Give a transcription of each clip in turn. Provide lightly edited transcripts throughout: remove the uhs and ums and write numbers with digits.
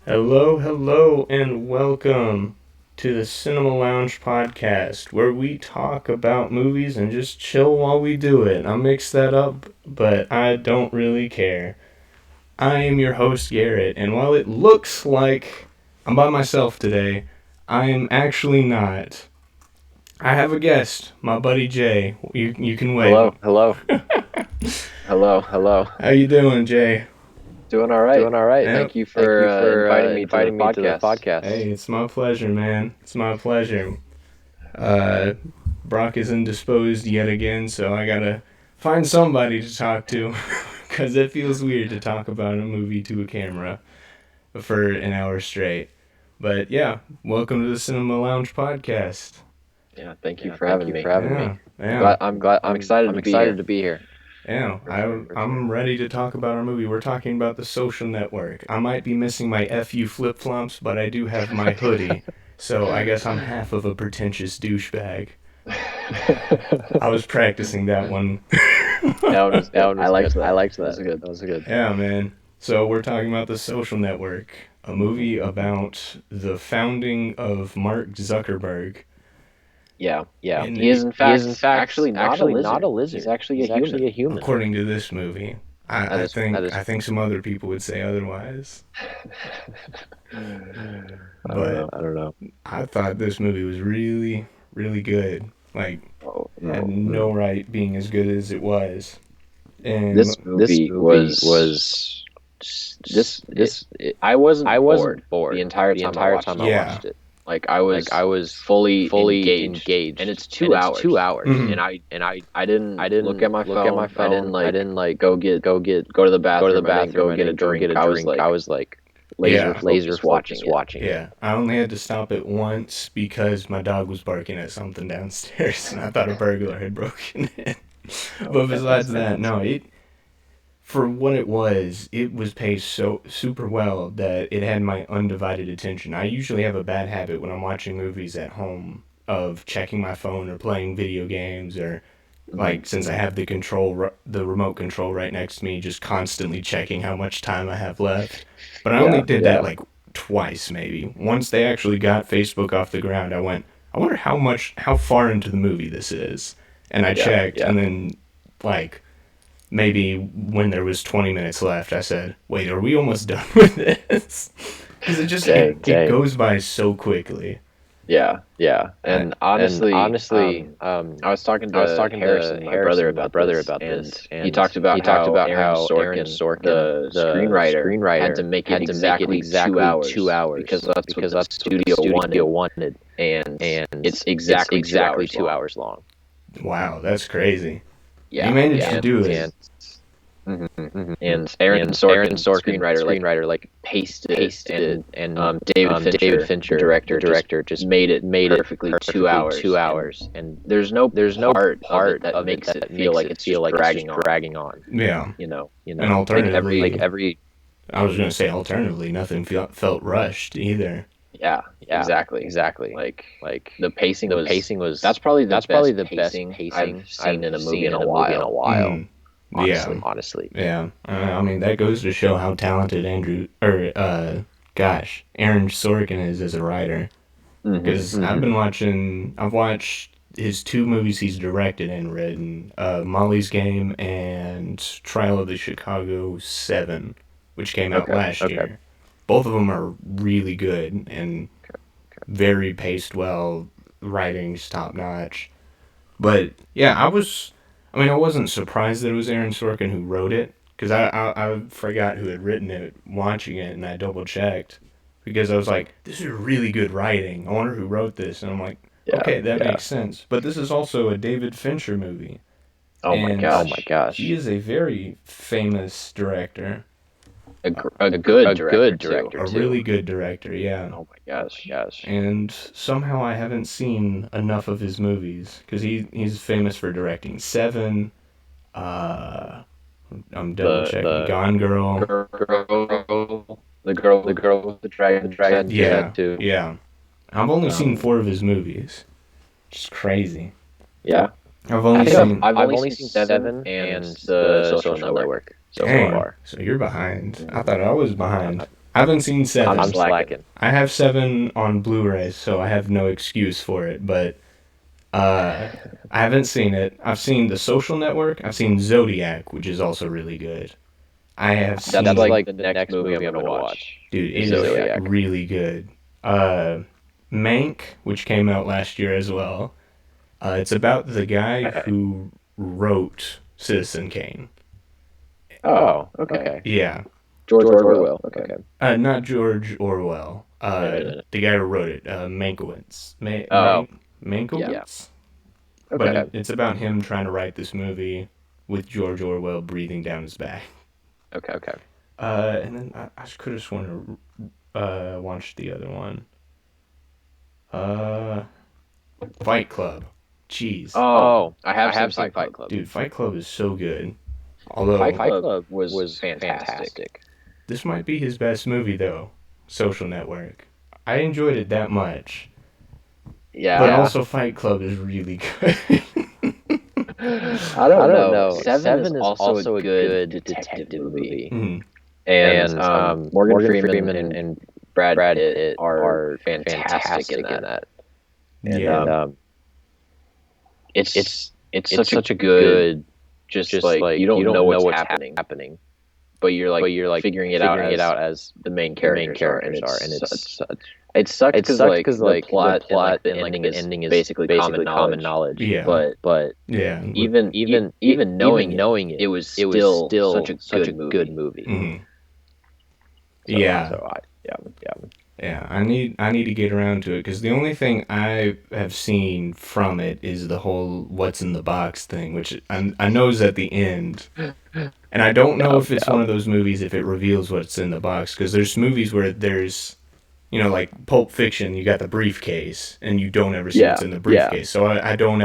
Hello, hello, and welcome to the Cinema Lounge podcast, where we talk about movies and just chill while we do it. I mixed that up, but I don't really care. I am your host, Garrett, and while it looks like I'm by myself today, I am actually not. I have a guest, my buddy Jay. You can wait. Hello. How you doing, Jay? Doing all right. Yep. Thank you for inviting me to the podcast. Hey, it's my pleasure, man. It's my pleasure. Uh, Brock is indisposed yet again, so I gotta find somebody to talk to, because it feels weird to talk about a movie to a camera for an hour straight. But yeah, welcome to the Cinema Lounge podcast. Yeah, thank you for having me. Yeah, I'm excited to be here. yeah. I'm ready to talk about our movie. We're talking about The Social Network. I might be missing my FU flip flops, but I do have my hoodie. So I guess I'm half of a pretentious douchebag. I was practicing that one. I liked that. That was good. Yeah, man. So we're talking about The Social Network, a movie about the founding of Mark Zuckerberg. Yeah. And He is in fact actually not a lizard. He's actually a human. According to this movie. I is- think that is- I think some other people would say otherwise. But I don't know. I thought this movie was really, really good. Like, had no right being as good as it was. And This movie was I wasn't bored the entire time I watched it. Like I was fully engaged. And it's 2 hours. Mhm. And I didn't look at my phone. I didn't like go to the bathroom. I didn't go get a drink. I was like laser watching. yeah, I only had to stop it once because my dog was barking at something downstairs, and I thought a burglar had broken in. But besides that, no, it for what it was paced so super well that it had my undivided attention. I usually have a bad habit when I'm watching movies at home of checking my phone or playing video games or like since I have the remote control right next to me, just constantly checking how much time I have left. But I only did that like twice maybe. Once they actually got Facebook off the ground, I wonder how far into the movie this is. And I checked, and then like maybe when there was 20 minutes left, I said, "Wait, are we almost done with this?" Because it goes by so quickly. Yeah. And honestly, I was talking to Harrison, my brother, about this, and he talked about how Aaron Sorkin, the screenwriter, had to make it exactly 2 hours because that's what the studio wanted, and it's exactly 2 hours long. Wow, that's crazy. Yeah, he managed to do it. And Aaron Sorkin, screenwriter, like pasted it, and David Fincher, director, just made it perfectly 2 hours. And there's no part that makes it feel like it's dragging on. Yeah. You know. And alternatively, like every. I was gonna say alternatively, nothing felt rushed either. Yeah, exactly. Like the pacing was. That's probably the best pacing I've seen in a movie in a while. Honestly. Yeah. I mean, that goes to show how talented Aaron Sorkin is as a writer. Because I've watched his 2 movies he's directed and written, Molly's Game and Trial of the Chicago 7, which came out last year. Both of them are really good and very paced well, writing's top notch. But yeah, I wasn't surprised that it was Aaron Sorkin who wrote it, because I forgot who had written it watching it, and I double checked because I was like, this is really good writing. I wonder who wrote this, and I'm like, okay, that makes sense. But this is also a David Fincher movie. Oh my gosh! He is a very famous director. A good director too. A really good director, yeah. Oh my gosh! And somehow I haven't seen enough of his movies because he's famous for directing Seven. I'm double checking. Gone Girl. The girl with the dragon. Yeah. I've only seen 4 of his movies. Just crazy. Yeah. I've only seen Seven and the Social Network so far. So you're behind. I thought I was behind. I haven't seen 7. I'm slacking. I have 7 on Blu-ray, so I have no excuse for it, but I haven't seen it. I've seen The Social Network. I've seen Zodiac, which is also really good. I have seen... That's like the next movie I'm gonna watch. Dude, it is really good. Mank, which came out last year as well. It's about the guy who wrote Citizen Kane. Oh, okay. Yeah. George Orwell. Okay. Not George Orwell. The guy who wrote it, Mankiewicz. Mankiewicz? Yeah. But Okay. it's about him trying to write this movie with George Orwell breathing down his back. Okay. And then I could have sworn to watch the other one. Fight Club. Jeez. Oh, I have seen Fight Club. Dude, Fight Club is so good. Although Fight Club was fantastic. This might be his best movie, though. Social Network. I enjoyed it that much. Yeah. But also Fight Club is really good. I don't know. Seven is also a good detective movie. Mm-hmm. And Morgan Freeman and Brad Pitt are fantastic in that. And it's such a good just like you don't know what's happening, but you're like figuring it out as the main characters are, and it sucks because the plot and the ending is basically common knowledge. Yeah. But yeah. Even knowing it was still such a good movie. Mm-hmm. So, Yeah, I need to get around to it because the only thing I have seen from it is the whole "what's in the box" thing, which I know is at the end, and I don't know if it's one of those movies if it reveals what's in the box, because there's movies where there's, like Pulp Fiction, you got the briefcase and you don't ever see what's in the briefcase. So I don't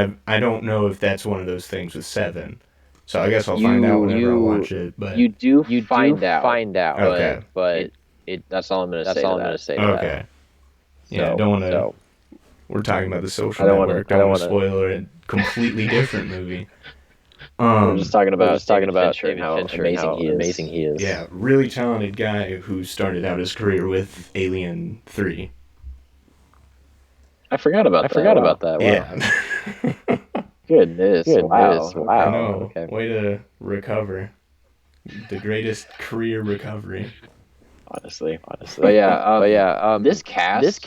know if that's one of those things with 7. So I guess I'll find out whenever I watch it. But you do find out. Okay. But that's all I'm gonna say. Okay. Yeah, I don't want to. We're talking about The Social Network. I don't want to spoil a completely different movie. We're just talking about Fincher and how amazing he is. Yeah, really talented guy who started out his career with Alien 3. I forgot about that. Wow. Yeah. Goodness. Wow. I know. Okay. Way to recover. The greatest career recovery. Honestly. But yeah, this cast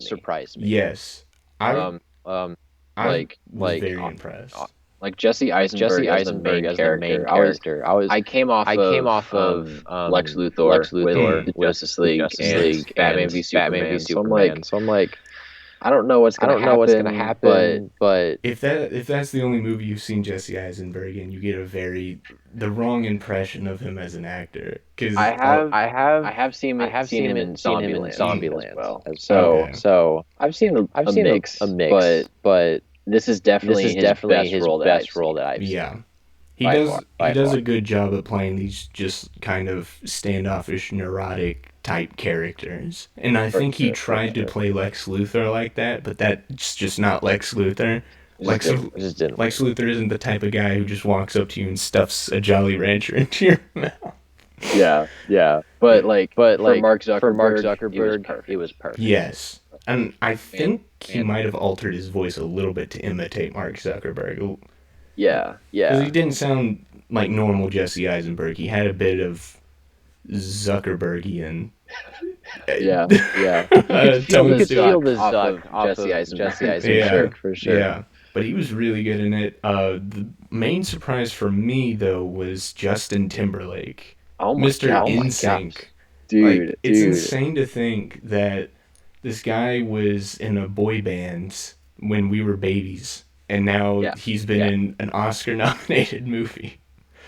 surprised me. Yes. I was very impressed. Like Jesse Eisenberg as the main character. I came off of Lex Luthor with Justice League and Batman v Superman. So I'm like, I don't know what's gonna happen. But if that's the only movie you've seen Jesse Eisenberg in, you get the wrong impression of him as an actor. Cause I have seen him in Zombieland as well. So I've seen a mix, but this is definitely his best role that I've seen. Yeah. He does a good job at playing these just kind of standoffish, neurotic type characters. And I think he tried to play Lex Luthor like that, but that's just not Lex Luthor. Lex Luthor isn't the type of guy who just walks up to you and stuffs a Jolly Rancher into your mouth. Yeah. But for Mark Zuckerberg, it was perfect. Yes. And I think he might have altered his voice a little bit to imitate Mark Zuckerberg. Yeah. Because he didn't sound like normal Jesse Eisenberg. He had a bit of Zuckerbergian. Yeah. You could feel the Zuck off Jesse Eisenberg for sure. Yeah, but he was really good in it. The main surprise for me, though, was Justin Timberlake. Mr. NSYNC. Dude. It's insane to think that this guy was in a boy band when we were babies, and now he's been in an Oscar-nominated movie.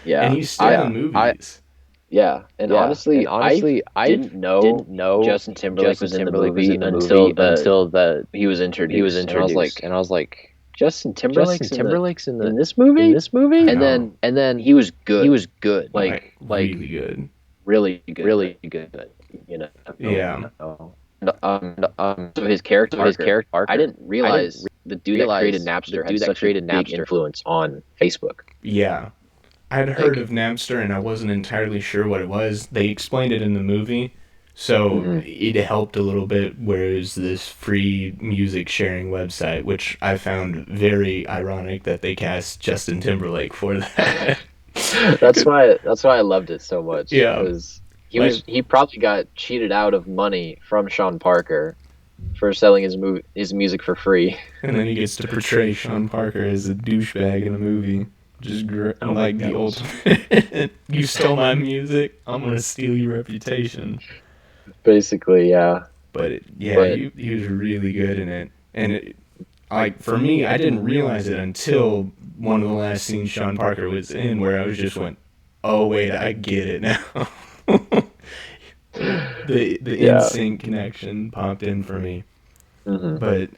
Yeah. And he's still in movies. Honestly, I didn't know Justin Timberlake was in the movie until he was introduced. And I was like, Justin Timberlake's in this movie? And then he was good. Like really good. Really good. Yeah. So his character arc, I didn't realize the dude that created Napster had such a big influence on Facebook. Yeah. I'd heard of Napster and I wasn't entirely sure what it was. They explained it in the movie, So it helped a little bit, whereas this free music sharing website, which I found very ironic that they cast Justin Timberlake for that. That's why I loved it so much. Yeah. Because he probably got cheated out of money from Sean Parker for selling his music for free. And then he gets to portray Sean Parker as a douchebag in a movie. Just like the ultimate. You stole my music, I'm gonna steal your reputation. Basically, yeah. But he was really good in it. And like for me, I didn't realize it until one of the last scenes Sean Parker was in, where I was just went, "Oh wait, I get it now." the NSYNC connection popped in for me. But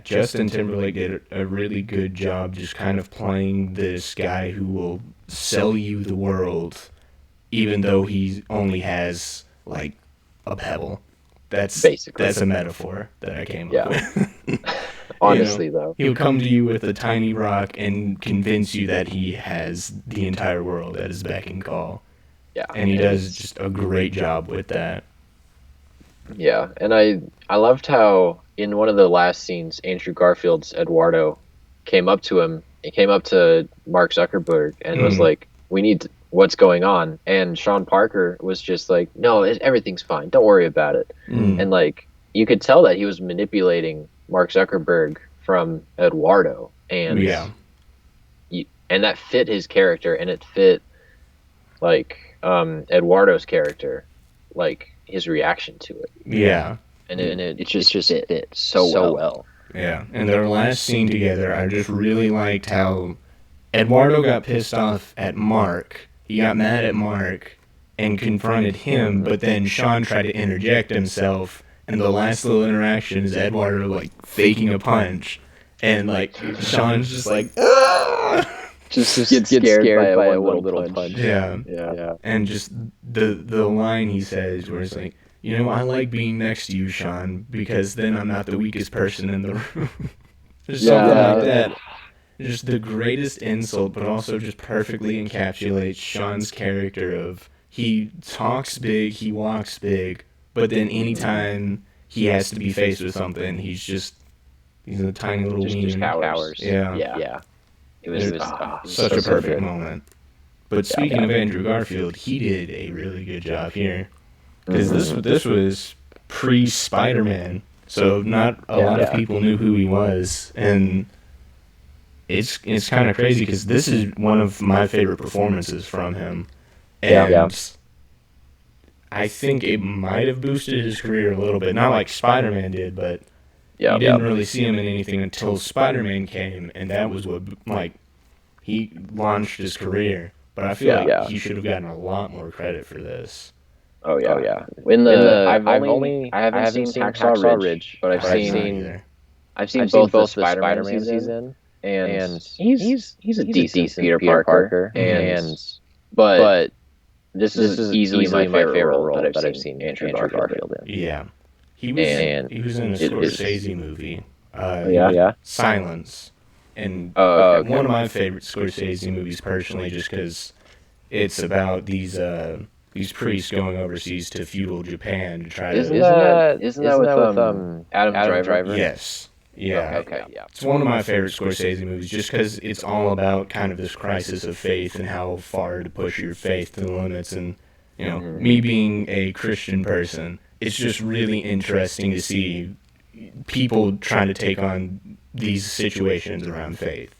Justin Timberlake did a really good job just kind of playing this guy who will sell you the world, even though he only has like a pebble. That's a metaphor that I came up with. Honestly, though, he'll come to you with a tiny rock and convince you that he has the entire world at his beck and call. Yeah, and he does just a great job with that. Yeah, and I loved how in one of the last scenes, Andrew Garfield's Eduardo came up to him. He came up to Mark Zuckerberg and was like, "We need what's going on?" And Sean Parker was just like, "No, everything's fine. Don't worry about it." And like you could tell that he was manipulating Mark Zuckerberg from Eduardo, and and that fit his character, and it fit like Eduardo's character, like his reaction to it. Yeah. And it just fit so well. Yeah. And their last scene together, I just really liked how Eduardo got pissed off at Mark. He got mad at Mark and confronted him, but then Sean tried to interject himself, and the last little interaction is Eduardo like faking a punch, and like Sean's just like just gets scared by a little punch. Yeah. And just the line he says where it's like, "You know, I like being next to you, Sean, because then I'm not the weakest person in the room." Just something like that. Just the greatest insult, but also just perfectly encapsulates Sean's character of he talks big, he walks big, but then anytime he has to be faced with something, he's a tiny little weenie. Just cowers. Yeah. It was such a perfect moment. But speaking of Andrew Garfield, he did a really good job here. Because this was pre-Spider-Man, so not a lot of people knew who he was. And it's kind of crazy because this is one of my favorite performances from him. And I think it might have boosted his career a little bit. Not like Spider-Man did, but you didn't really see him in anything until Spider-Man came, and that was what, like, he launched his career. But I feel like he should have gotten a lot more credit for this. Oh yeah. I haven't seen Hacksaw Ridge, but I've seen both the Spider-Man season, and he's a decent Peter Parker, but this is easily my favorite role that I've seen Andrew Garfield in. Yeah. He was in a Scorsese movie. Silence. And one of my favorite Scorsese movies personally, just because it's about these priests going overseas to feudal Japan to try to... Isn't that with Adam Driver? Yes. Yeah. Okay. It's one of my favorite Scorsese movies just because it's all about kind of this crisis of faith and how far to push your faith to the limits. And, you know, me being a Christian person, it's just really interesting to see people trying to take on these situations around faith.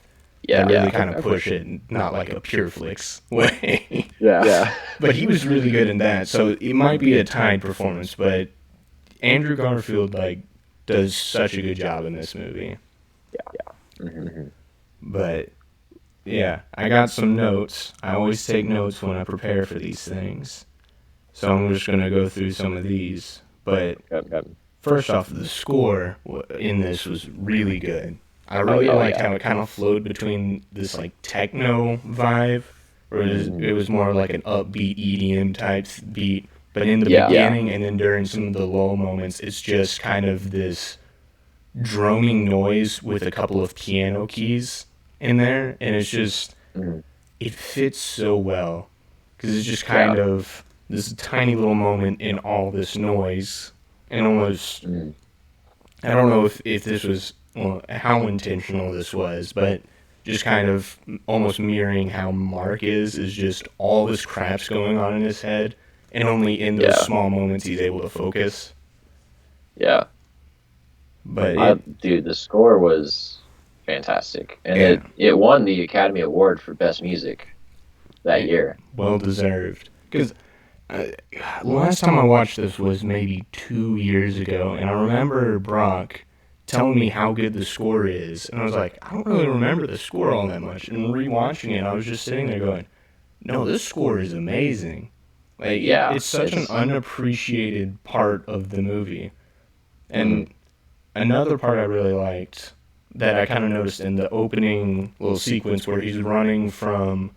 And really kind of push it, not like a pure flicks way. But he was really good in that, so it might be a tied performance, but Andrew Garfield, like, does such a good job in this movie. But, yeah, I got some notes. I always take notes when I prepare for these things. So I'm just going to go through some of these. But first off, the score in this was really good. I really liked how it kind of flowed between this like techno vibe, where it was more like an upbeat EDM type beat, but in the beginning and then during some of the lull moments, it's just kind of this droning noise with a couple of piano keys in there, and it's just it fits so well because it's just kind of this tiny little moment in all this noise, and almost, I don't know if this was, well, how intentional this was, but just kind of almost mirroring how Mark is just all this crap's going on in his head, and only in those small moments he's able to focus. Yeah. But dude, the score was fantastic, and it won the Academy Award for Best Music that year. Well deserved. Because last time I watched this was maybe 2 years ago, and I remember Brock telling me how good the score is, and I was like, I don't really remember the score all that much. And rewatching it, I was just sitting there going, no, this score is amazing. Like, it's such an unappreciated part of the movie. And another part I really liked that I kind of noticed in the opening little sequence where he's running from,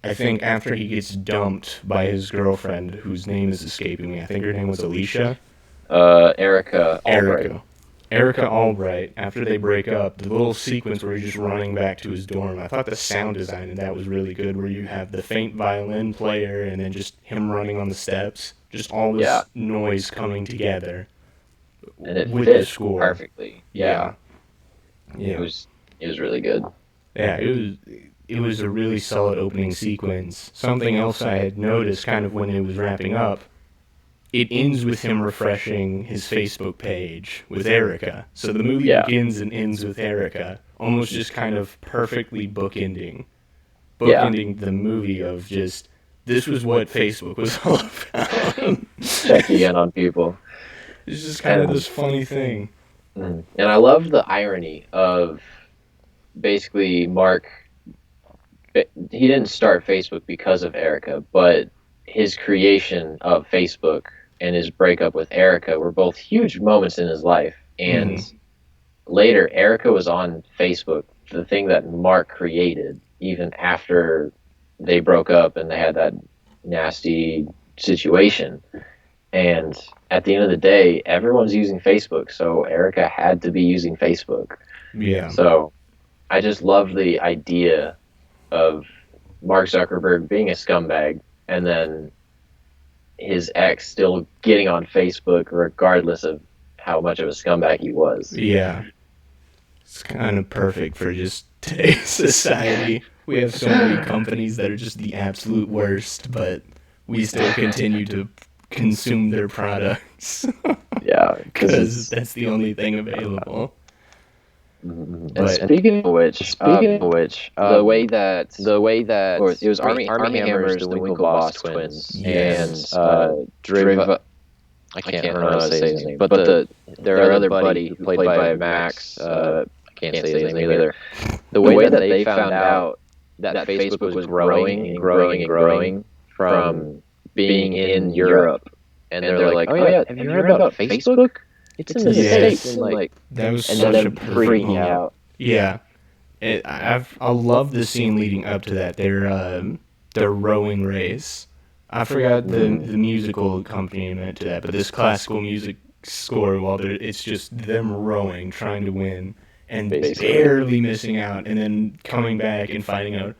I think after he gets dumped by his girlfriend, whose name is escaping me. I think her name was Alicia. Erica Albright. Erica Albright, after they break up, the little sequence where he's just running back to his dorm, I thought the sound design in that was really good, where you have the faint violin player and then just him running on the steps, just all this noise coming together. And it with the score perfectly. Yeah. It was really good. Yeah, it was a really solid opening sequence. Something else I had noticed kind of when it was wrapping up, it ends with him refreshing his Facebook page with Erica. So the movie begins and ends with Erica, almost just kind of perfectly bookending the movie of just, this was what Facebook was all about. Checking in on people. It's just kind of this funny thing. And I love the irony of basically Mark, he didn't start Facebook because of Erica, but his creation of Facebook and his breakup with Erica were both huge moments in his life. And later, Erica was on Facebook, the thing that Mark created, even after they broke up and they had that nasty situation. And at the end of the day, everyone's using Facebook, so Erica had to be using Facebook. Yeah. So I just love the idea of Mark Zuckerberg being a scumbag and then his ex still getting on Facebook regardless of how much of a scumbag he was. Yeah. It's kind of perfect for just today's society. We have so many companies that are just the absolute worst, but we still continue to consume their products. Yeah, because that's the only thing available. And speaking of which, the way that it was Army Hammer's the Winklevoss twins, and Driva. I can't remember how to say his name, but their other buddy who played by Max. I can't say his name either. The way that they found out that Facebook was growing from being in Europe, and they're like, "Oh yeah, have you heard about Facebook? It's in the States." And like that was such a freaking out. Yeah, I love the scene leading up to that. Their rowing race. I forgot the musical accompaniment to that, but this classical music score, while it's just them rowing, trying to win, and barely missing out, and then coming back and finding out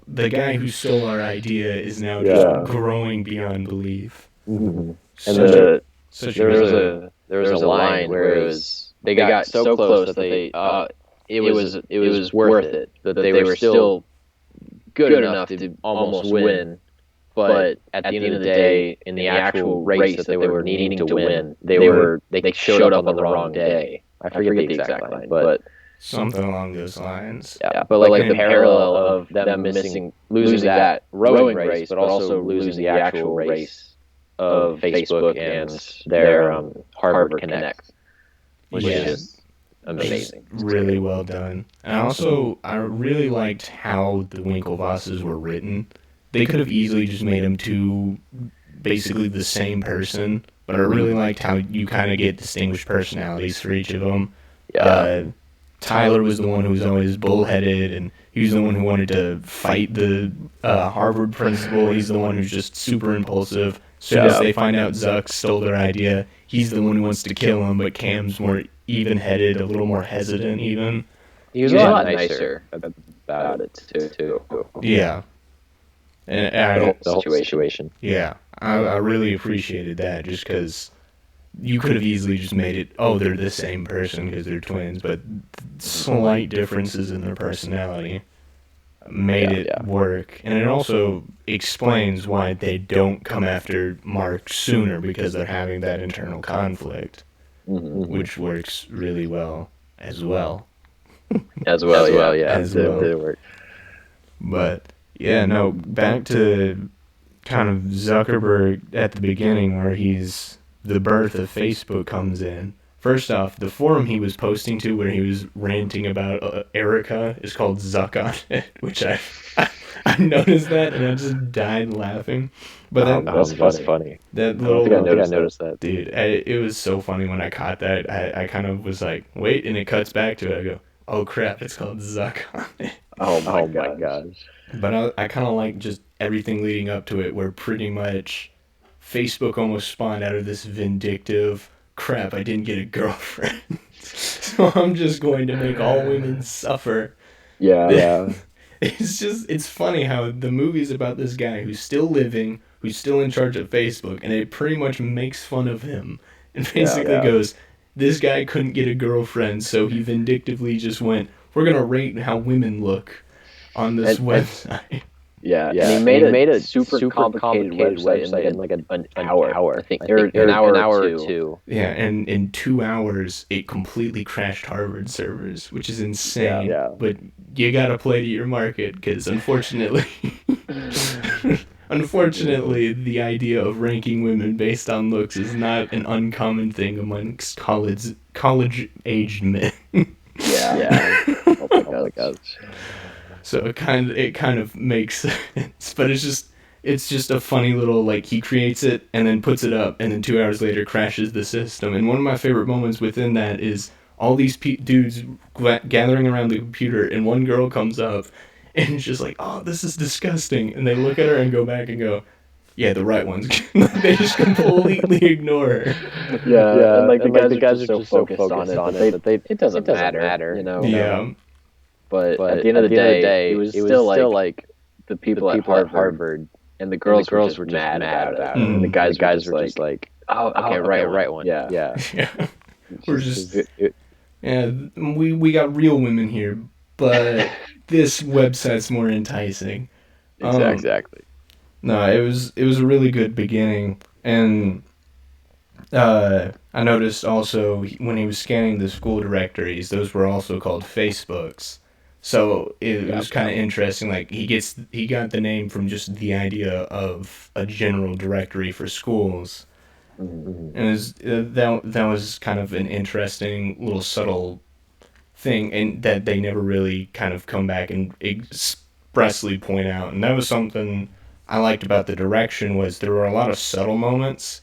the guy who stole our idea is now just growing beyond belief. Mm-hmm. And there was a line where it was they got so close that they it was worth it, that they were still good enough to almost win, but at the end of the day, in the actual race that they were needing to win, they showed up on the wrong day. I forget the exact line, but something along those lines. Yeah, but like the parallel of them losing that rowing race, but also losing the actual race of Facebook and their Harvard Connect, which is amazing. Really well done. And I really liked how the Winklevosses were written. They could have easily just made them two basically the same person, but I really liked how you kind of get distinguished personalities for each of them. Yeah. Tyler was the one who was always bullheaded, and he was the one who wanted to fight the Harvard principal. He's the one who's just super impulsive. As soon as they find out Zuck stole their idea, he's the one who wants to kill him, but Cam's more even-headed, a little more hesitant even. He was a lot nicer about it, too. Yeah. And the whole situation. Yeah, I really appreciated that, just because you could have easily just made it, oh, they're the same person because they're twins, but slight differences in their personality made it work. And it also explains why they don't come after Mark sooner, because they're having that internal conflict, which works really well as well. As well, yeah. As well. Did work. But yeah, no, back to kind of Zuckerberg at the beginning, where the birth of Facebook comes in. First off, the forum he was posting to, where he was ranting about Erica, is called Zuck on it, which I noticed that, and I just died laughing. But that's funny. That little, I think I noticed that. Dude, it was so funny when I caught that. I kind of was like, wait, and it cuts back to it. I go, oh crap, it's called Zuck on it. Oh my gosh. But I kind of like just everything leading up to it, where pretty much Facebook almost spawned out of this vindictive, crap, I didn't get a girlfriend, so I'm just going to make all women suffer. Yeah. It's funny how the movie's about this guy who's still living, who's still in charge of Facebook, and it pretty much makes fun of him, and basically goes, this guy couldn't get a girlfriend, so he vindictively just went, we're going to rate how women look on this website. Yeah, and he made a super complicated website in like an hour, I think. An hour or two. Yeah, and in 2 hours, it completely crashed Harvard servers, which is insane. Yeah. But you gotta play to your market, because unfortunately, the idea of ranking women based on looks is not an uncommon thing amongst college-aged men. Yeah. Oh my God. So it kind of makes sense, but it's just a funny little, like, he creates it and then puts it up, and then 2 hours later crashes the system. And one of my favorite moments within that is all these dudes gathering around the computer, and one girl comes up and it's just like, oh, this is disgusting, and they look at her and go back and go, yeah, the right ones. They just completely ignore her. Yeah. And like the guys are just so focused on it that it doesn't matter, you know. Yeah. But at the end of the day, it was still like the people at Harvard, and the girls were just mad about it. And the guys were just like, oh, okay, right one. Yeah. We're just, we got real women here, but this website's more enticing. Exactly. No, it was a really good beginning, and I noticed also when he was scanning the school directories, those were also called Facebooks. So it was kind of interesting. Like, he got the name from just the idea of a general directory for schools, and that was kind of an interesting little subtle thing, and that they never really kind of come back and expressly point out. And that was something I liked about the direction, was there were a lot of subtle moments.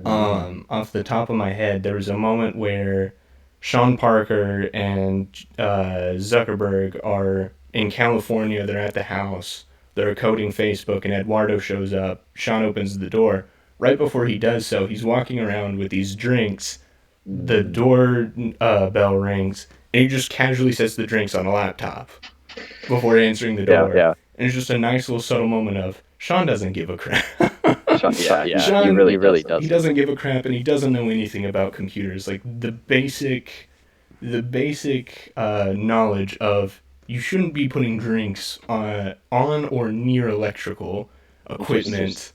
Off the top of my head, there was a moment where Sean Parker and Zuckerberg are in California. They're at the house. They're coding Facebook, and Eduardo shows up. Sean opens the door. Right before he does so, he's walking around with these drinks. The door bell rings, and he just casually sets the drinks on a laptop before answering the door. Yeah. And it's just a nice little subtle moment of, Sean doesn't give a crap. Sean, Sean he really does. He doesn't give a crap, and he doesn't know anything about computers. Like, the basic knowledge of, you shouldn't be putting drinks on or near electrical equipment.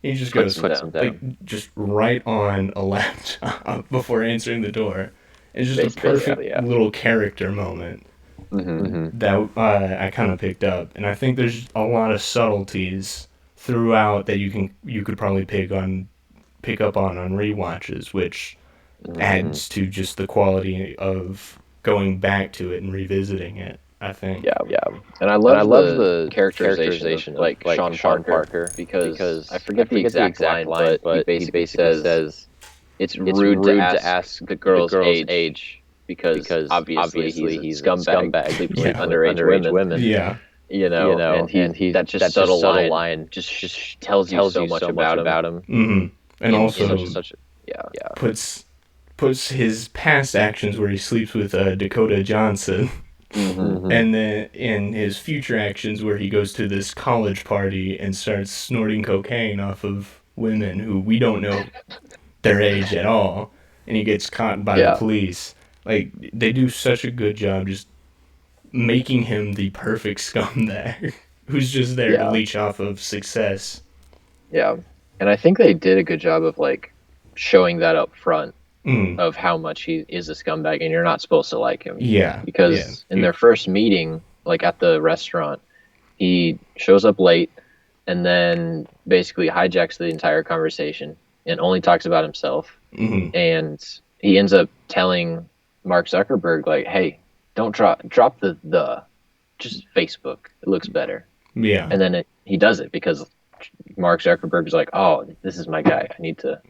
He just goes, like, just right on a laptop before answering the door. It's just a perfect little character moment that I kind of picked up. And I think there's a lot of subtleties throughout that you could probably pick up on rewatches, which adds to just the quality of going back to it and revisiting it, I think. Yeah. And I love the characterization of like Sean Parker because I forget the exact line, but he basically says it's rude to ask the girl's age because obviously he's a scumbag sleeping with underage women. Yeah. You know, and he that subtle line just tells you so much about him. Mm-hmm. And also puts his past actions where he sleeps with Dakota Johnson And then in his future actions, where he goes to this college party and starts snorting cocaine off of women who we don't know their age at all, and he gets caught by the Yeah. police. Like, they do such a good job just making him the perfect scumbag who's just there to Yeah. leech off of success. Yeah. And I think they did a good job of like showing that up front Mm. of how much he is a scumbag and you're not supposed to like him. Yeah. Yeah. Because in their first meeting, like at the restaurant, he shows up late and then basically hijacks the entire conversation and only talks about himself. Mm-hmm. And he ends up telling Mark Zuckerberg, like, hey, don't drop the just Facebook. It looks better. Yeah. And then he does it because Mark Zuckerberg is like, oh, this is my guy. I need to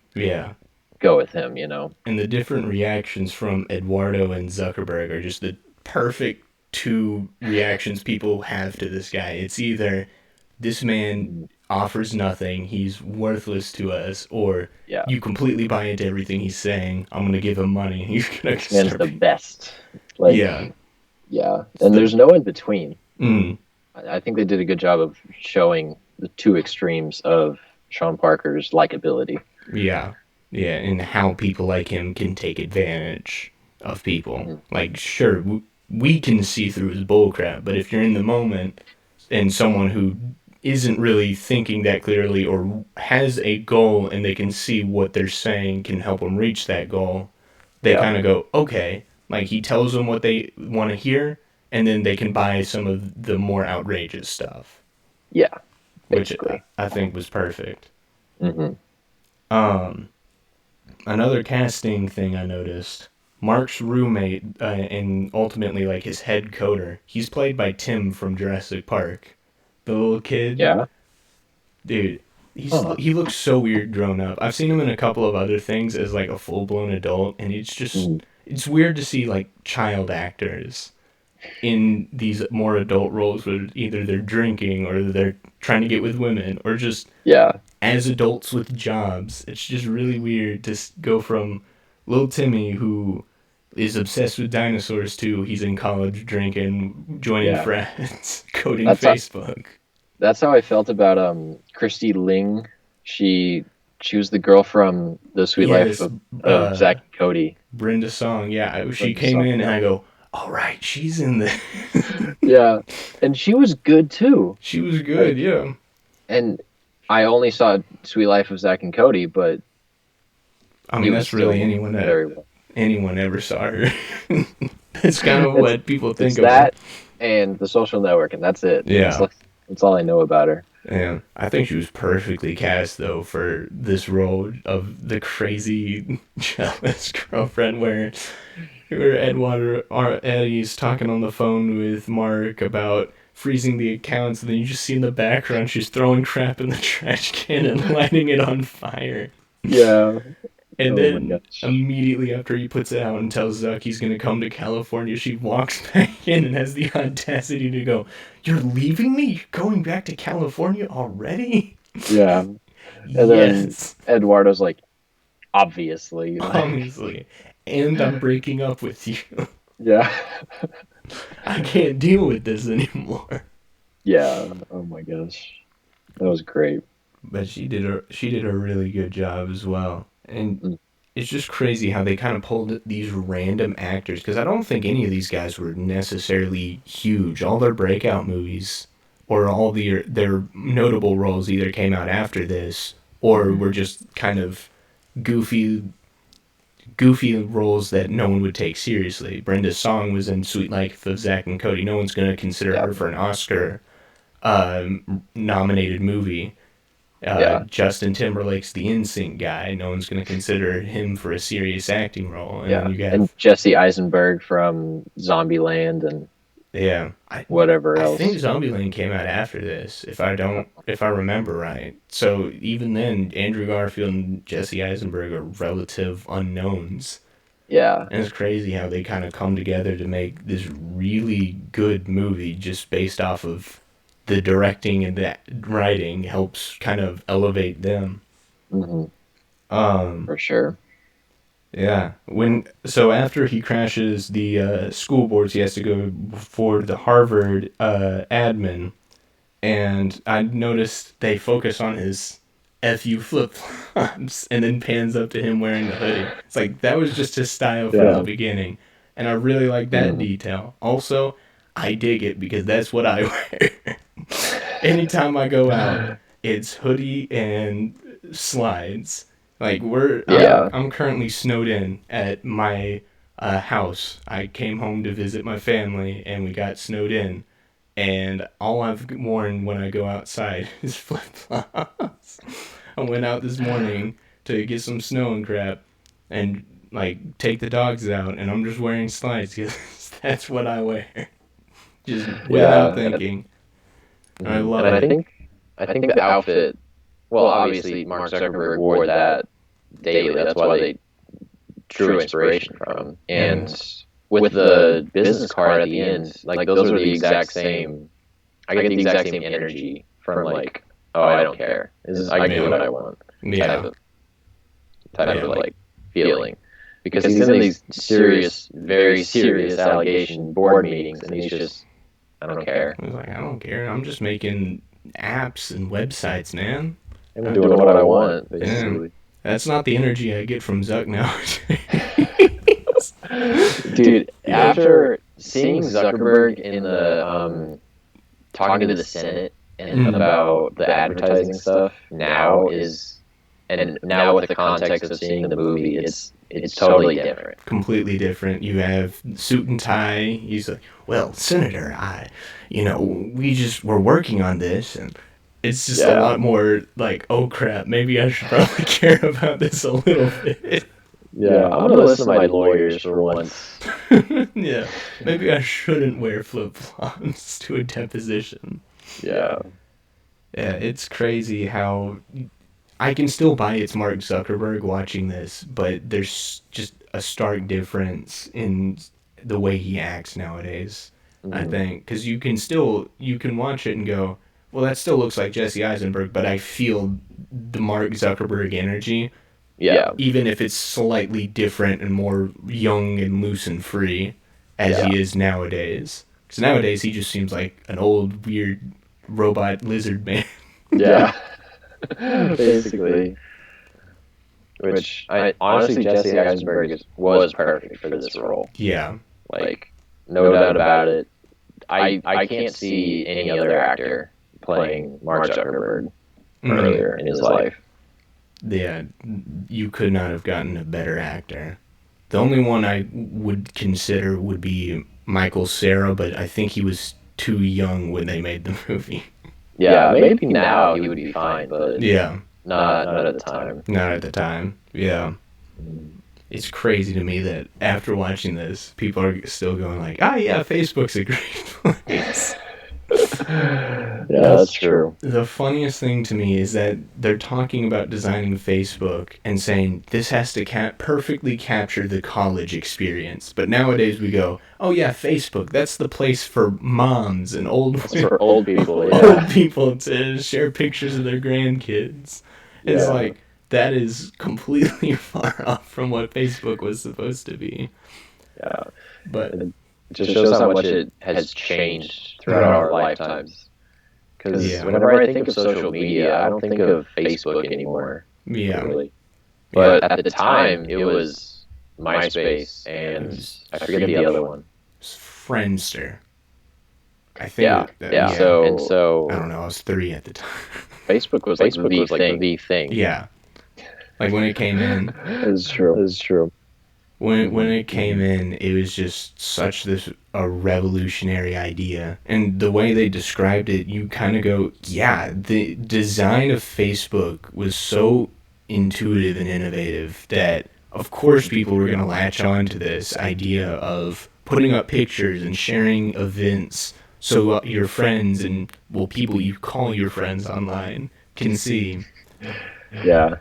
go with him, you know? And the different reactions from Eduardo and Zuckerberg are just the perfect two reactions people have to this guy. It's either this man offers nothing, he's worthless to us, or you completely buy into everything he's saying, I'm going to give him money, and he's going to man's the best. Like, yeah. And there's no in between. I think they did a good job of showing the two extremes of Sean Parker's likability. Yeah, and how people like him can take advantage of people. Like, sure, we can see through his bullcrap, but if you're in the moment and someone who isn't really thinking that clearly or has a goal and they can see what they're saying can help them reach that goal, they kind of go, okay, like he tells them what they want to hear, and then they can buy some of the more outrageous stuff. Yeah, basically. Which I think was perfect. Another casting thing I noticed, Mark's roommate and ultimately like his head coder, he's played by Tim from Jurassic Park. The little kid. Yeah. Dude, he looks so weird grown up. I've seen him in a couple of other things as like a full-blown adult, and it's just it's weird to see like child actors in these more adult roles where either they're drinking or they're trying to get with women or just as adults with jobs. It's just really weird to go from little Timmy, who is obsessed with dinosaurs, to he's in college drinking, joining friends, coding Facebook. That's how I felt about Christy Ling. She was the girl from The Sweet Life of Zach and Cody. Brenda Song, she came in and I go, all right, she's in this. Yeah, and she was good too. She was good, yeah. And I only saw Sweet Life of Zach and Cody, but I mean that's really anyone ever saw her. That's kind of what people think of that her. And The Social Network, and that's it. Yeah, that's all I know about her. Yeah, I think she was perfectly cast though for this role of the crazy jealous girlfriend, where Eddie's talking on the phone with Mark about freezing the accounts, and then you just see in the background she's throwing crap in the trash can and lighting it on fire. Yeah. And then immediately after he puts it out and tells Zuck he's going to come to California, she walks back in and has the audacity to go, "You're leaving me? You're going back to California already?" Yeah. And then Eduardo's like, obviously. Obviously. And I'm breaking up with you. Yeah. I can't deal with this anymore. Yeah. Oh my gosh. That was great. But she did a really good job as well. And it's just crazy how they kind of pulled these random actors, because I don't think any of these guys were necessarily huge. All their breakout movies or all their notable roles either came out after this or were just kind of goofy roles that no one would take seriously. Brenda Song was in Sweet Life of Zach and Cody. No one's going to consider her for an Oscar nominated movie. Justin Timberlake's the NSYNC guy. No one's going to consider him for a serious acting role. And and Jesse Eisenberg from Zombieland and whatever else. I think Zombieland came out after this, if I remember right. So even then, Andrew Garfield and Jesse Eisenberg are relative unknowns. Yeah. And it's crazy how they kind of come together to make this really good movie just based off of the directing and the writing helps kind of elevate them. For sure. Yeah. So after he crashes the school boards, he has to go for the Harvard admin, and I noticed they focus on his FU flip flops, and then pans up to him wearing the hoodie. It's like that was just his style from the beginning, and I really like that detail. Also, I dig it because that's what I wear. Anytime I go out, it's hoodie and slides. Like I'm currently snowed in at my house. I came home to visit my family, and we got snowed in. And all I've worn when I go outside is flip flops. I went out this morning to get some snow and crap, and like take the dogs out, and I'm just wearing slides because that's what I wear, just without thinking. I love it. I think the outfit. Well, obviously Mark Zuckerberg wore that daily. That's why they drew inspiration from. And with the business card at the end, like those are the exact same. I get the exact same energy from like, oh, I don't care. I can do what I want. Yeah. Type of like feeling. Because he's in these serious, very serious allegation board meetings, and he's just, I don't care. He's like, I don't care. I'm just making apps and websites, man. I'm doing what I want, basically. Man, that's not the energy I get from Zuck nowadays. Dude, after seeing Zuckerberg in the talking to the Senate and about the advertising stuff, now with the context of seeing the movie, it's totally different. Completely different. You have suit and tie. He's like, well, Senator, we're working on this, and it's just a lot more like, oh crap, maybe I should probably care about this a little bit. Yeah, I'm gonna listen to my lawyers for once. Yeah, maybe I shouldn't wear flip-flops to a deposition. Yeah. Yeah, it's crazy how I can still buy it's Mark Zuckerberg watching this, but there's just a stark difference in the way he acts nowadays, I think. Because you can watch it and go, well, that still looks like Jesse Eisenberg, but I feel the Mark Zuckerberg energy. Yeah. Even if it's slightly different and more young and loose and free as he is nowadays. Because nowadays he just seems like an old, weird robot lizard man. Yeah. Basically. Which, I honestly, Jesse Eisenberg was perfect for this role. Yeah. Like, no doubt about it. I can't see any other actor playing Mark Zuckerberg earlier in his life. Yeah, you could not have gotten a better actor. The only one I would consider would be Michael Cera, but I think he was too young when they made the movie. Yeah, maybe now he would be fine, but not at the time. Not at the time, yeah. It's crazy to me that after watching this, people are still going like, yeah, Facebook's a great place. Yeah, that's true. The funniest thing to me is that they're talking about designing Facebook and saying this has to perfectly capture the college experience. But nowadays we go, oh yeah, Facebook, that's the place for moms and old people, old people to share pictures of their grandkids. It's like, that is completely far off from what Facebook was supposed to be. Yeah. But it just shows how much it has changed throughout our lifetimes. Because whenever I think of social media, I don't think of Facebook anymore. Yeah. Really. But at the time, it was MySpace and I forget the other one. Friendster. I think. Yeah. So I don't know. I was 3 at the time. Facebook was like the thing. Yeah. Like when it came in. It's true. When it came in, it was just such a revolutionary idea. And the way they described it, you kind of go, yeah, the design of Facebook was so intuitive and innovative that, of course, people were going to latch on to this idea of putting up pictures and sharing events so your friends and, people you call your friends online can see. Yeah.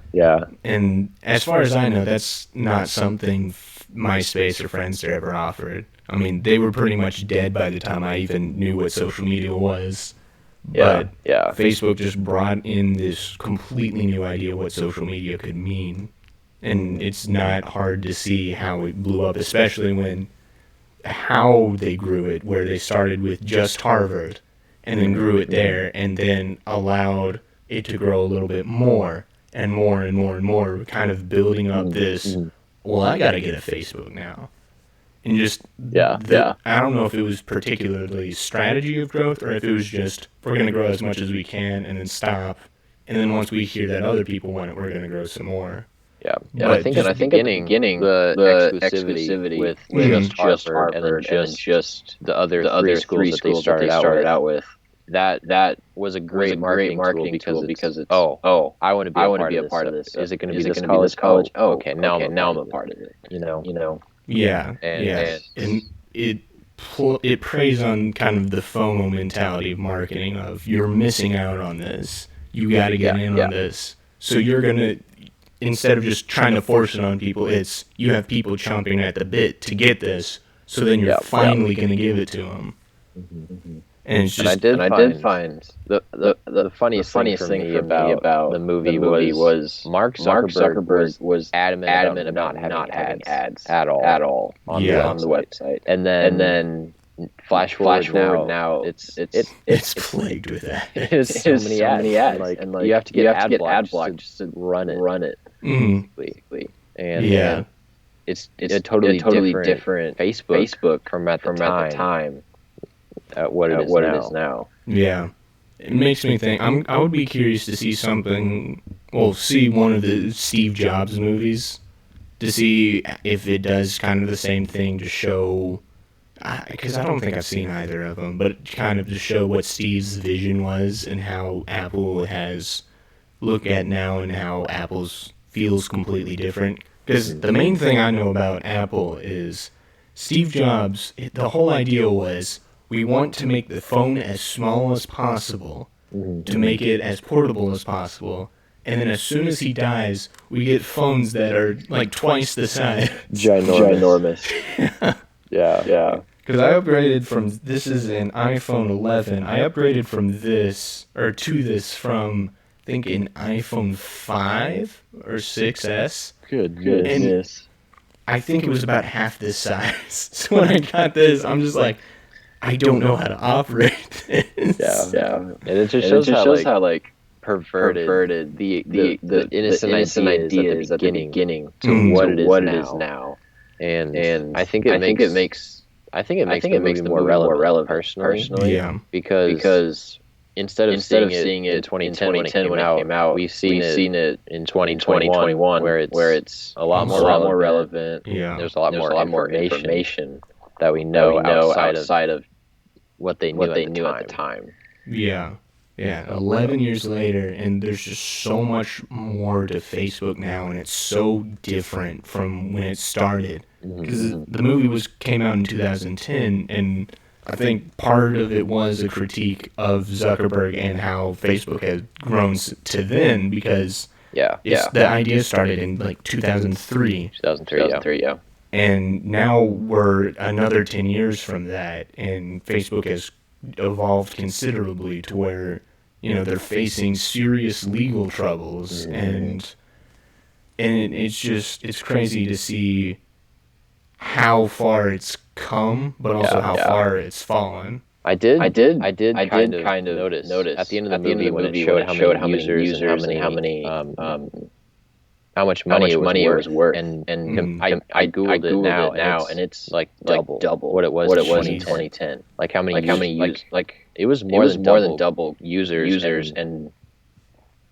And as far as I know, that's not something MySpace or Friendster ever offered. I mean, they were pretty much dead by the time I even knew what social media was. But Facebook just brought in this completely new idea what social media could mean. And it's not hard to see how it blew up, especially when how they grew it, where they started with just Harvard and then grew it there and then allowed it to grow a little bit more and more and more and more, kind of building up this, well, I got to get a Facebook now. And just, I don't know if it was particularly strategy of growth or if it was just, we're going to grow as much as we can and then stop. And then once we hear that other people want it, we're going to grow some more. Yeah, but I think at the beginning the exclusivity with just Harvard and then just the other three schools that they started out with, that was a great marketing tool because it's I want to be a part of this. Is it going to be this college? Oh, okay, now I'm a part of it. You know. Yeah, and it preys on kind of the FOMO mentality of marketing of you're missing out on this. You got to get in on this. So you're gonna, instead of just trying to force it on people, it's you have people chomping at the bit to get this. So then you're finally gonna give it to them. And it's just, I did find the funniest thing about the movie was Mark Zuckerberg was adamant about not having ads at all on the website, and then flash forward now it's plagued with that. It's so many ads, and like you have to get ad block just to run it. And it's a totally different Facebook from at the time. At what it is now. Yeah. It makes me think, I would be curious to see see one of the Steve Jobs movies, to see if it does kind of the same thing to show, because I don't think I've seen either of them, but kind of to show what Steve's vision was and how Apple has looked at now and how Apple's feels completely different. Because the main thing I know about Apple is Steve Jobs, the whole idea was, we want to make the phone as small as possible, to make it as portable as possible, and then as soon as he dies, we get phones that are like twice the size. Ginormous. Yeah. Because I upgraded from, this is an iPhone 11, I upgraded from this, or to this from, I think, an iPhone 5 or 6S. Goodness. And I think it was about half this size. So when I got this, I'm just like, I don't know how to operate this. Yeah. And it just shows how like perverted the innocent ideas at the beginning to what it is now. And I think it makes the movie more relevant personally. Yeah. Because instead of seeing it in 2010 when it came out, we've seen it in 2021 where it's a lot more relevant. Yeah. There's a lot more information that we know outside of what they knew at the time. Yeah. 11 years later, and there's just so much more to Facebook now, and it's so different from when it started. Because the movie came out in 2010, and I think part of it was a critique of Zuckerberg and how Facebook has grown to then, because the idea started in like 2003. 2003, yeah. And now we're another 10 years from that, and Facebook has evolved considerably to where, they're facing serious legal troubles, and it's crazy to see how far it's come, but also how far it's fallen. I did kind of notice at the end of the movie when it showed how many users and how much money it was worth, and I googled it now, and it's like double what it was in 2010. Like how many users? Like it was more than double users and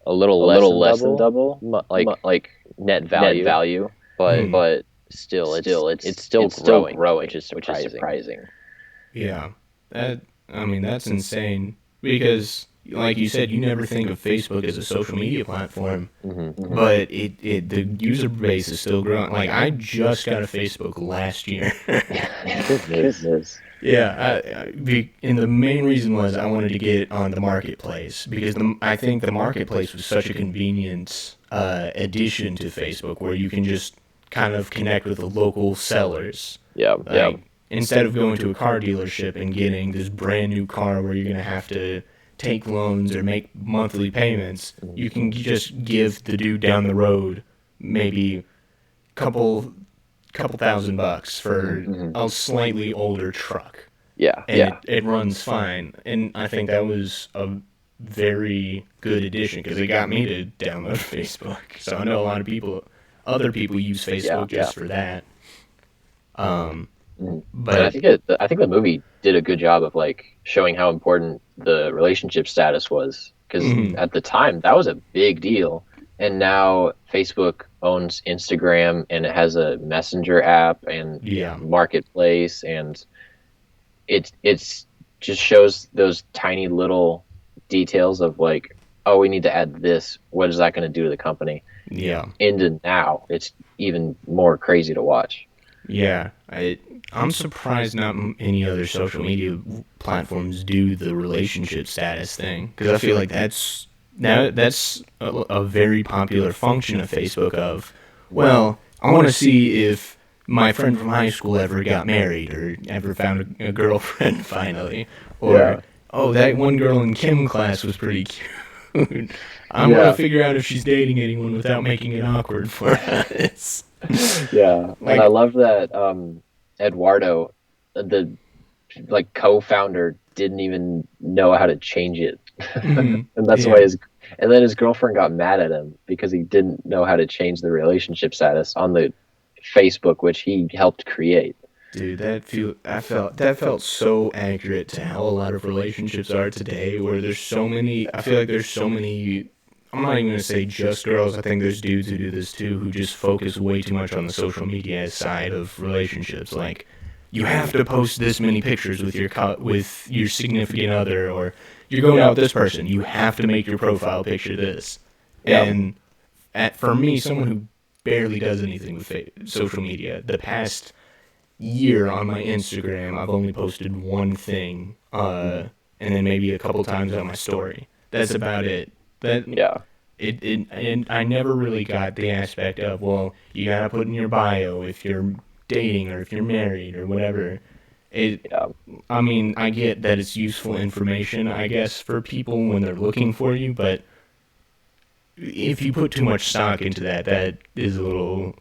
a little less than double, like net value. But still, it's still growing, which is surprising. Yeah, that's insane, because, like you said, you never think of Facebook as a social media platform, but the user base is still growing. Like, I just got a Facebook last year. Goodness. Yeah, and the main reason was I wanted to get on the marketplace, because I think the marketplace was such a convenient addition to Facebook, where you can just kind of connect with the local sellers. Instead of going to a car dealership and getting this brand new car where you're going to have to take loans or make monthly payments, you can just give the dude down the road maybe couple $1,000 for a slightly older truck. Yeah. And it runs fine. And I think that was a very good addition because it got me to download Facebook. So I know a lot of other people use Facebook just for that. But I think the movie did a good job of like showing how important the relationship status was, because at the time that was a big deal, and now Facebook owns Instagram and it has a messenger app and marketplace, and it's just shows those tiny little details of like, oh, we need to add this. What is that going to do to the company? Yeah. Into now, it's even more crazy to watch. Yeah, I'm surprised not any other social media platforms do the relationship status thing, because I feel like that's a very popular function of Facebook. Of, well, I want to see if my friend from high school ever got married or ever found a girlfriend finally, or oh, that one girl in chem class was pretty cute. I want to figure out if she's dating anyone without making it awkward for us. Yeah, and I love that Eduardo, the like co-founder, didn't even know how to change it, and that's why and then his girlfriend got mad at him because he didn't know how to change the relationship status on the Facebook, which he helped create. Dude, that felt so accurate to how a lot of relationships are today, where there's so many. I feel like there's so many. I'm not even going to say just girls. I think there's dudes who do this too, who just focus way too much on the social media side of relationships. Like, you have to post this many pictures with your significant other, or you're going out with this person. You have to make your profile picture this. And for me, someone who barely does anything with social media, the past year on my Instagram, I've only posted one thing, and then maybe a couple times on my story. That's about it. And I never really got the aspect of, well, you gotta put in your bio if you're dating or if you're married or whatever. I mean, I get that it's useful information, I guess, for people when they're looking for you, but if you put too much stock into that is a little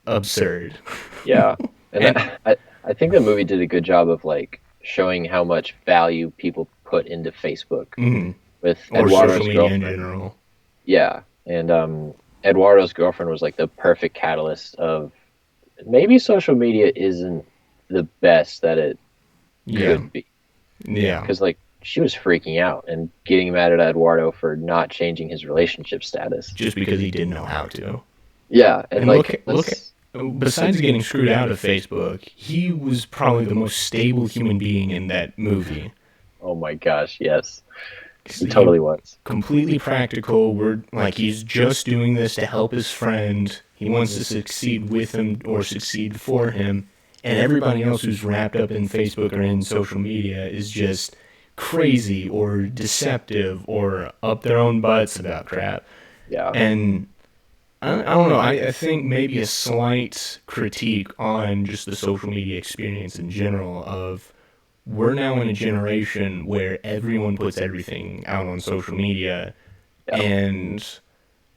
absurd. Yeah, and I think the movie did a good job of like showing how much value people put into Facebook. With Eduardo's girlfriend. In general. Yeah, and Eduardo's girlfriend was like the perfect catalyst of maybe social media isn't the best that it could be. Yeah. Because like she was freaking out and getting mad at Eduardo for not changing his relationship status. Just because he didn't know how to. Yeah, and like look, besides getting screwed out of Facebook, he was probably the most stable human being in that movie. Oh my gosh, yes. He totally was. Completely practical. He's just doing this to help his friend. He wants to succeed with him or succeed for him. And everybody else who's wrapped up in Facebook or in social media is just crazy or deceptive or up their own butts about crap. Yeah. And I don't know. I think maybe a slight critique on just the social media experience in general of, we're now in a generation where everyone puts everything out on social media. And,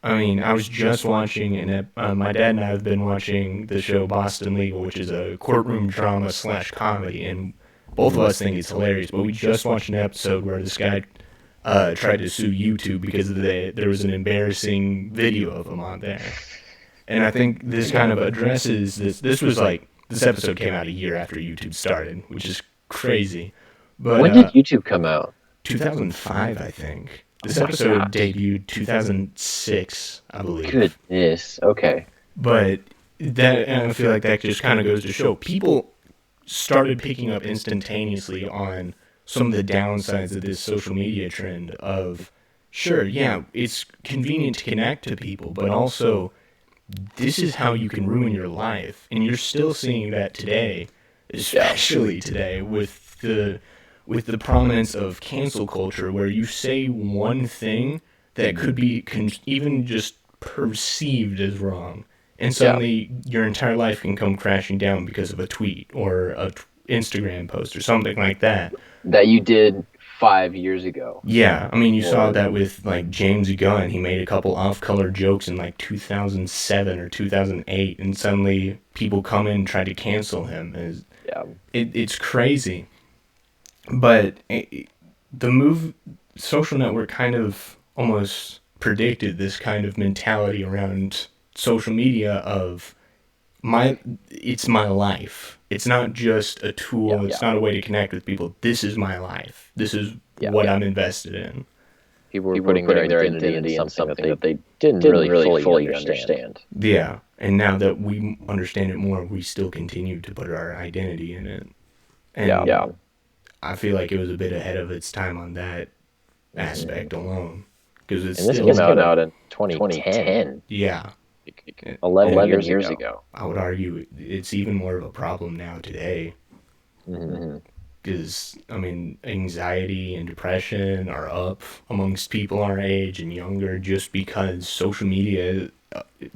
I mean, I was just watching, my dad and I have been watching the show Boston Legal, which is a courtroom drama / comedy, and both of us think it's hilarious, but we just watched an episode where this guy tried to sue YouTube because there was an embarrassing video of him on there. And I think this kind of addresses this. This episode came out a year after YouTube started, which is crazy. But when did YouTube come out? 2005, I think. This episode debuted 2006, I believe. Goodness. Okay. But I feel like that just kind of goes to show people started picking up instantaneously on some of the downsides of this social media trend of, sure, yeah, it's convenient to connect to people, but also this is how you can ruin your life. And you're still seeing that today. Especially today with the prominence of cancel culture, where you say one thing that could be even just perceived as wrong, and suddenly your entire life can come crashing down because of a tweet or a Instagram post or something like that. That you did 5 years ago. Yeah, I mean, you saw that with like James Gunn. He made a couple off-color jokes in like 2007 or 2008, and suddenly people come in and try to cancel him. It's crazy. But Social Network kind of almost predicted this kind of mentality around social media of it's my life. It's not just a tool. It's not a way to connect with people. This is my life. This is what I'm invested in. People were putting their identity in something that they didn't really fully understand. Yeah, and now that we understand it more, we still continue to put our identity in it. And I feel like it was a bit ahead of its time on that aspect alone. Because this came out in 2010. Yeah. 11 years ago. I would argue it's even more of a problem now today. Because, I mean, anxiety and depression are up amongst people our age and younger just because social media,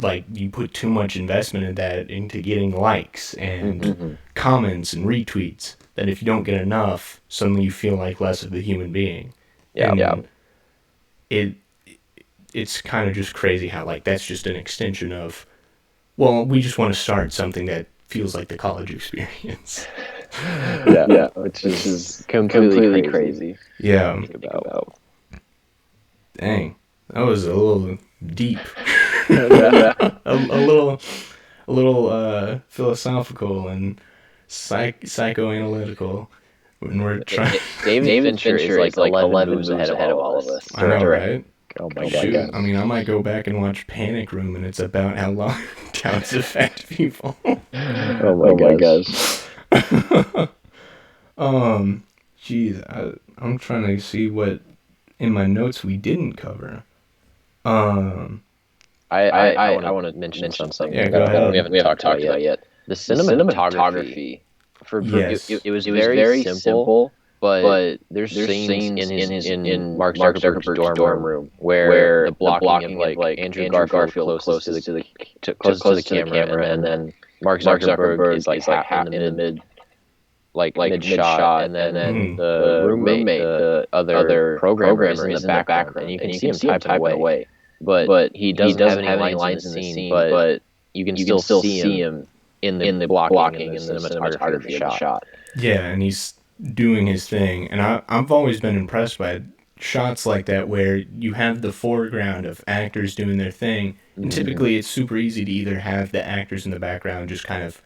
like, you put too much investment in that into getting likes and comments and retweets that if you don't get enough, suddenly you feel like less of a human being. It's kind of just crazy how, like, that's just an extension of, well, we just want to start something that feels like the college experience. Which is completely crazy. Yeah. Dang, that was a little deep. a little philosophical and psychoanalytical when we're trying. David Fincher is like 11 moves ahead of all of us. I know, right? Oh my Shoot. God. I mean, I might go back and watch Panic Room, and it's about how lockdowns affect people. Oh my gosh. I'm trying to see what in my notes we didn't cover. I want to mention something. Yeah, go ahead. We haven't talked about yet. The cinematography. It was very simple. But there's scenes in Mark Zuckerberg's dorm room where the blocking of like Andrew Garfield closest to the camera, and then Mark Zuckerberg is like half in the mid shot, and then the roommate, the other programmer is in the background, and you can see him typing away. But he doesn't have any lines in the scene, but you can still see him in the blocking and the cinematography of the shot. Yeah, and he's doing his thing, and I've always been impressed by shots like that where you have the foreground of actors doing their thing, and typically it's super easy to either have the actors in the background just kind of,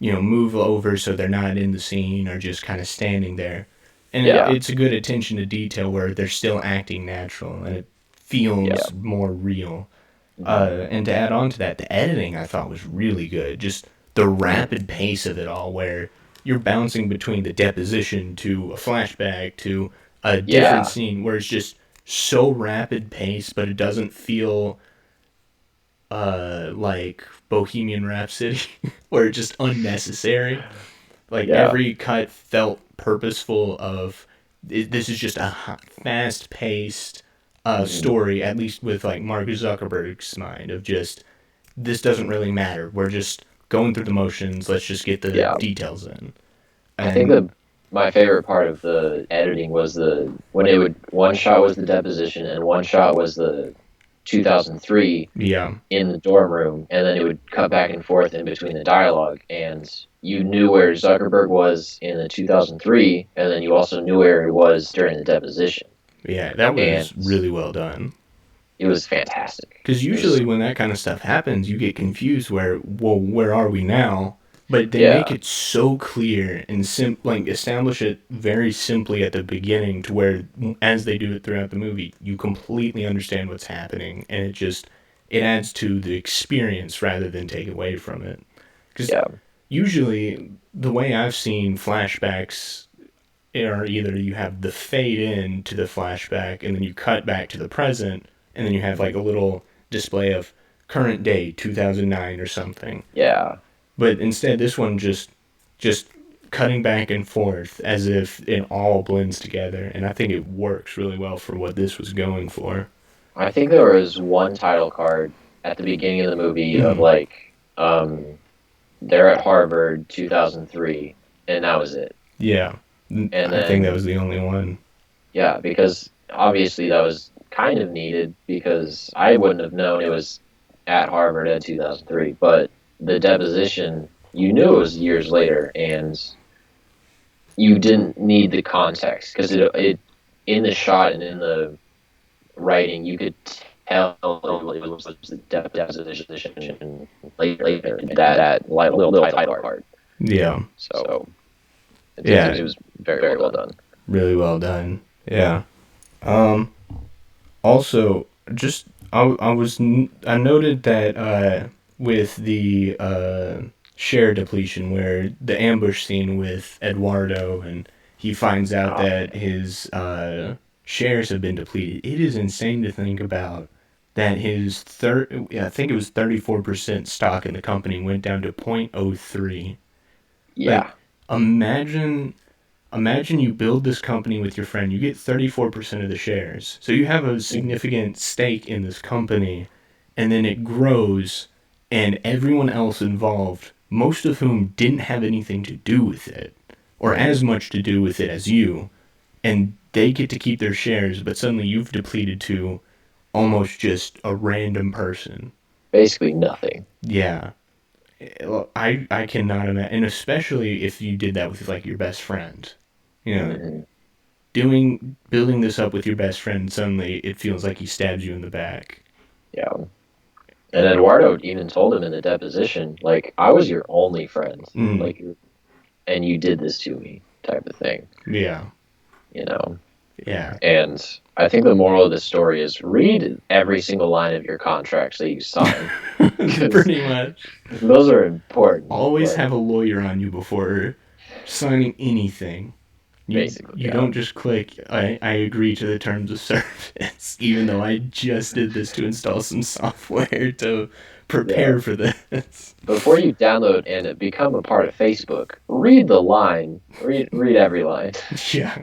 move over so they're not in the scene or just kind of standing there, and it's a good attention to detail where they're still acting natural and it feels more real. And to add on to that, the editing I thought was really good, just the rapid pace of it all where you're bouncing between the deposition to a flashback to a different scene where it's just so rapid pace, but it doesn't feel like Bohemian Rhapsody where it's just unnecessary. Every cut felt purposeful of this is just a fast-paced story, at least with like Mark Zuckerberg's mind of just this doesn't really matter. We're just going through the motions. Let's just get the details in. I think my favorite part of the editing was when it would one shot was the deposition and one shot was the 2003 in the dorm room, and then it would cut back and forth in between the dialogue, and you knew where Zuckerberg was in the 2003, and then you also knew where he was during the deposition. Yeah, that was really well done. It was fantastic. Because usually when that kind of stuff happens, you get confused where are we now? But they make it so clear and establish it very simply at the beginning to where, as they do it throughout the movie, you completely understand what's happening, and it adds to the experience rather than take away from it. Because usually the way I've seen flashbacks are either you have the fade in to the flashback, and then you cut back to the present, and then you have like a little display of current day 2009 or something. Yeah. But instead, this one just cutting back and forth as if it all blends together, and I think it works really well for what this was going for. I think there was one title card at the beginning of the movie of they're at Harvard 2003, and that was it. Yeah, and I think that was the only one. Yeah, because obviously that was kind of needed because I wouldn't have known it was at Harvard in 2003, but the deposition, you knew it was years later, and you didn't need the context because it in the shot and in the writing, you could tell it was the deposition later, that little title card. Yeah. So Yeah. it was very well done. Really well done. Yeah. Also, just I noted that with the share depletion, where the ambush scene with Eduardo, and he finds out that his shares have been depleted. It is insane to think about that his I think it was 34% stock in the company went down to 0.03. Yeah. Like, imagine you build this company with your friend, you get 34% of the shares. So you have a significant stake in this company, and then it grows, and everyone else involved, most of whom didn't have anything to do with it, or as much to do with it as you, and they get to keep their shares, but suddenly you've depleted to almost just a random person. Basically nothing. Yeah. I cannot imagine, and especially if you did that with like your best friend. You know, building this up with your best friend, suddenly it feels like he stabs you in the back. Yeah. And Eduardo even told him in the deposition, like, I was your only friend. Like, and you did this to me, type of thing. Yeah. You know? Yeah. And I think the moral of the story is read every single line of your contracts that you sign. Pretty much. Those are important. Always have a lawyer on you before signing anything. You don't just click, I agree to the terms of service, even though I just did this to install some software to prepare for this. Before you download and become a part of Facebook, read the line. Read every line. Yeah.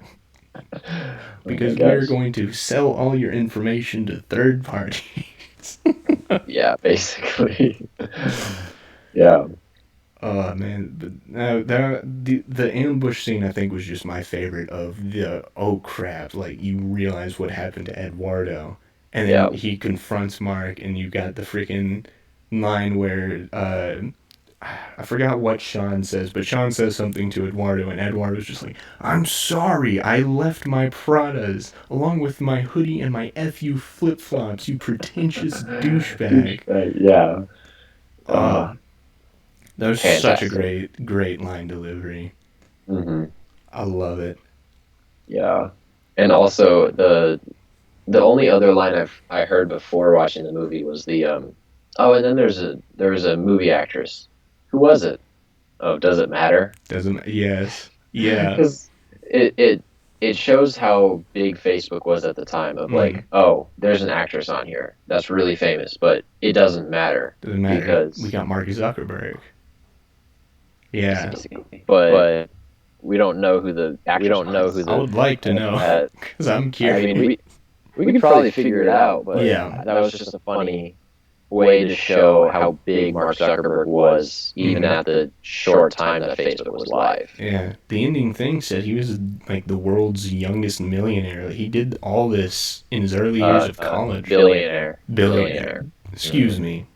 Because we're going to sell all your information to third parties. Yeah, basically. Yeah. Oh man, but the ambush scene I think was just my favorite of the oh crap, like you realize what happened to Eduardo, and then he confronts Mark, and you got the freaking line where I forgot what Sean says, but Sean says something to Eduardo, and Eduardo's just like, "I'm sorry, I left my Pradas along with my hoodie and my FU flip flops, you pretentious douchebag." Yeah. That was such a great line delivery. I love it. Yeah, and also the only other line I heard before watching the movie was the and then there was a movie actress. Who was it? Oh, does it matter? Yes. Yeah. Because it shows how big Facebook was at the time of like, oh, there's an actress on here that's really famous, but it doesn't matter. Doesn't matter because we got Mark Zuckerberg. Yeah. But we don't know who the actress was. I would like to know because I'm curious. I mean, we could probably figure it out, but that was just a funny way to show how big Mark Zuckerberg was, even at the short time that Facebook was live. Yeah, the ending thing said he was like the world's youngest millionaire. He did all this in his early years of college. Billionaire. Excuse me.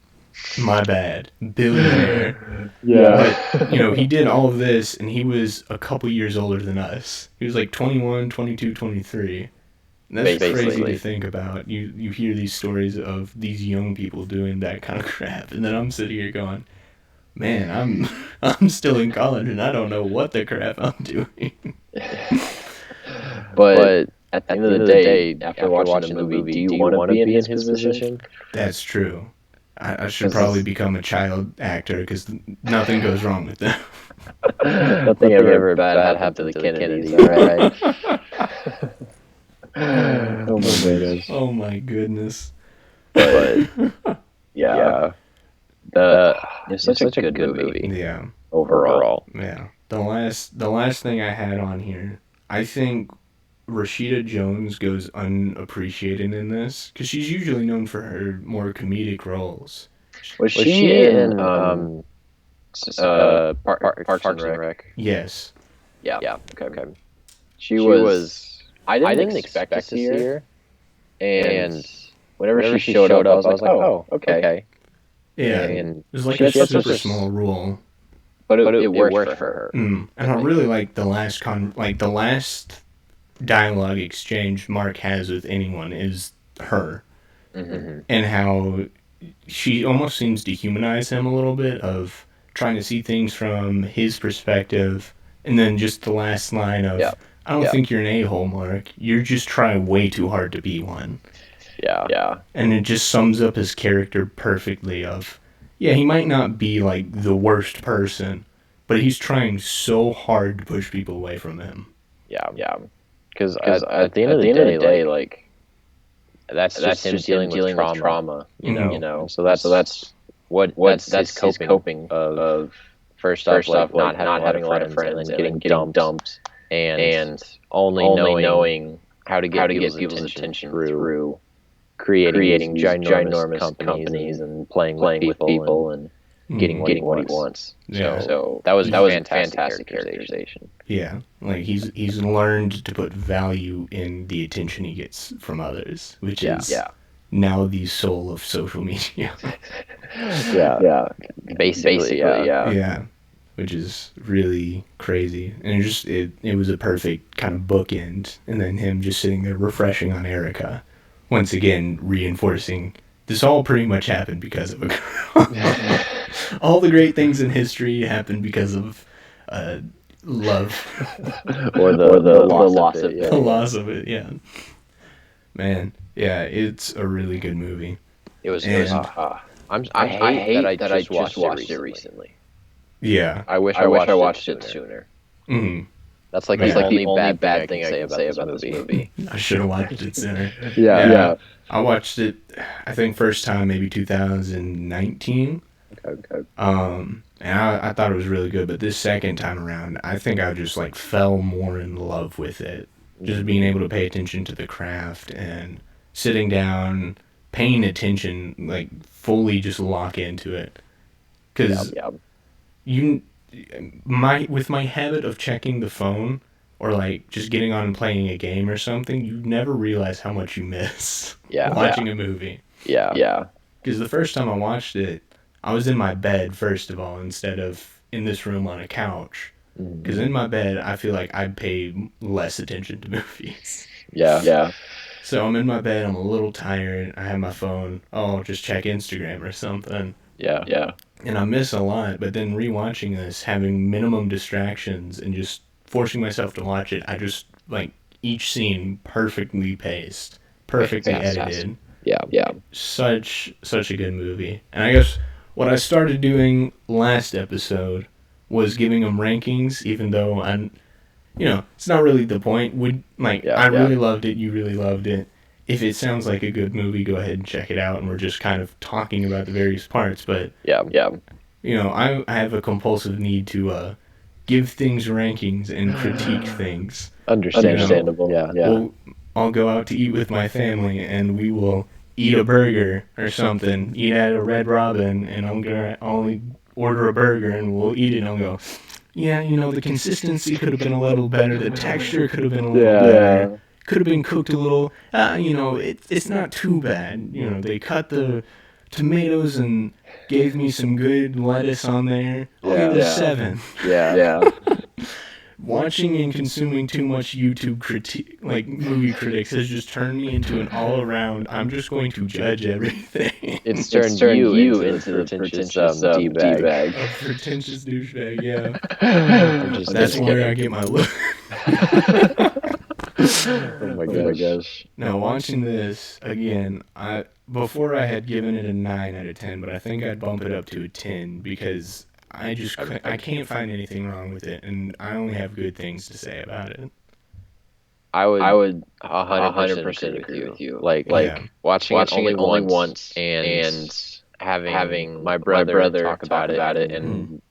My bad. Billionaire. Yeah. But, he did all of this, and he was a couple years older than us. He was like 21, 22, 23. And that's crazy to think about. You hear these stories of these young people doing that kind of crap, and then I'm sitting here going, man, I'm still in college, and I don't know what the crap I'm doing. But at the end of the day, after watching the movie, do you want to be in his position? That's true. I should probably become a child actor because nothing goes wrong with them. Nothing ever bad happened to the Kennedys, right? Oh my goodness. But yeah. It's such a good movie. Yeah. Overall. Yeah. The last thing I had on here, I think Rashida Jones goes unappreciated in this because she's usually known for her more comedic roles. Was she in Parks and Rec? Yes. Yeah. Okay. She was. I didn't expect to see her, and whenever she showed up, I was like, oh, okay. Yeah, And it was like she a had such super small role. but it worked for her. And I really like the last dialogue exchange Mark has with anyone is her, and how she almost seems to humanize him a little bit, of trying to see things from his perspective, and then just the last line of, I don't think you're an a-hole, Mark. You're just trying way too hard to be one. Yeah. And it just sums up his character perfectly of, yeah, he might not be like the worst person, but he's trying so hard to push people away from him. Yeah. Because at the end of the day, like that's just him dealing with trauma, you know. So that's his coping of first off, not having a lot of friends, and then getting dumped, and only knowing how to get people's attention through creating ginormous companies and playing with people and getting what he wants. Yeah. So that was a fantastic characterization. Yeah, like he's learned to put value in the attention he gets from others, which is now the soul of social media. Basically, Yeah, which is really crazy, and it was a perfect kind of bookend, and then him just sitting there refreshing on Erica, once again reinforcing this all pretty much happened because of a girl. All the great things in history happened because of love. or the loss of it. The loss of it, yeah. Man, yeah, it's a really good movie. I hate that I just watched it recently. Yeah. I wish I watched it sooner. Mm-hmm. That's like the only bad thing I can say about this movie. I should have watched it sooner. Yeah. I watched it, I think, first time maybe 2019. Okay. And I thought it was really good, but this second time around, I think I just like fell more in love with it. Just being able to pay attention to the craft and sitting down, paying attention, like fully just lock into it. Because with my habit of checking the phone or like just getting on and playing a game or something, you never realize how much you miss watching a movie. Yeah. Because the first time I watched it, I was in my bed, first of all, instead of in this room on a couch. Because in my bed, I feel like I pay less attention to movies. Yeah. So I'm in my bed, I'm a little tired, I have my phone, I'll just check Instagram or something. Yeah. And I miss a lot, but then rewatching this, having minimum distractions and just forcing myself to watch it, I just, like, each scene perfectly paced, perfectly edited. Yeah. Such a good movie. And I guess what I started doing last episode was giving them rankings, even though it's not really the point. I really loved it, you really loved it. If it sounds like a good movie, go ahead and check it out, and we're just kind of talking about the various parts. But I have a compulsive need to give things rankings and critique things. Understandable. Yeah. I'll go out to eat with my family, and we will eat a burger or something. Eat at a Red Robin, and I'll order a burger, and we'll eat it. And I'll go, yeah, the consistency could have been a little better. The texture could have been a little better. Could have been cooked a little. It's not too bad. They cut the tomatoes and gave me some good lettuce on there. I'll give it a 7. Yeah. Watching and consuming too much YouTube movie critics has just turned me into an all-around, I'm just going to judge everything. It's turned you into the pretentious D-bag. A pretentious douchebag, yeah. That's where I get my look. Oh my gosh. Now, watching this, again, before I had given it a 9 out of 10, but I think I'd bump it up to a 10 because I can't find anything wrong with it, and I only have good things to say about it. I would 100% agree with you. Like watching it only once and having my brother talk about it, and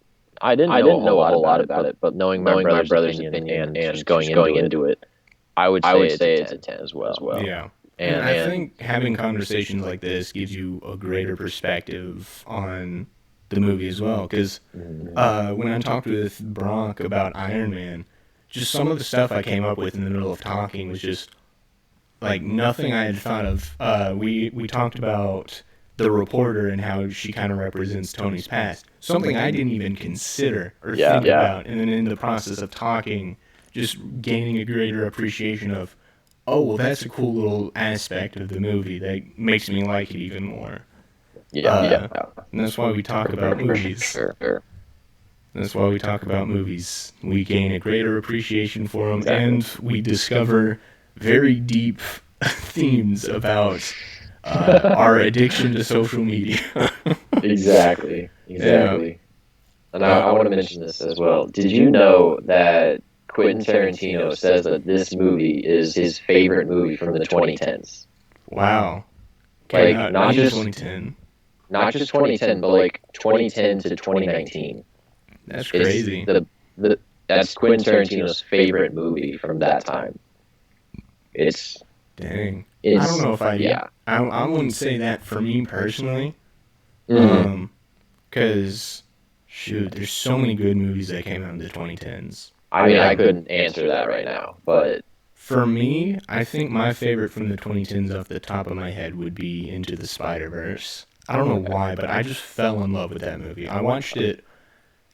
I didn't know a whole lot about it, but knowing my brother's opinion and just going into it, I would say it's a 10 as well. Yeah. And I think having conversations like this gives you a greater perspective on the movie as well. Because when I talked with Brock about Iron Man, just some of the stuff I came up with in the middle of talking was just like nothing I had thought of. We talked about the reporter and how she kind of represents Tony's past, something I didn't even consider or think about, and then in the process of talking, just gaining a greater appreciation of, oh, well, that's a cool little aspect of the movie that makes me like it even more. And that's why we talk about movies. Sure. That's why we talk about movies. We gain a greater appreciation for them, and we discover very deep themes about our addiction to social media. Exactly. Yeah. And I want to mention this as well. Did you know that Quentin Tarantino says that this movie is his favorite movie from the 2010s? Wow. Like, not just 2010. Not just 2010, but like 2010 to 2019. That's crazy. That's Quentin Tarantino's favorite movie from that time. Dang. I don't know if I wouldn't say that for me personally. Because, shoot, there's so many good movies that came out in the 2010s. I mean, I couldn't answer that right now, but... For me, I think my favorite from the 2010s off the top of my head would be Into the Spider-Verse. I don't know why, but I just fell in love with that movie. I watched it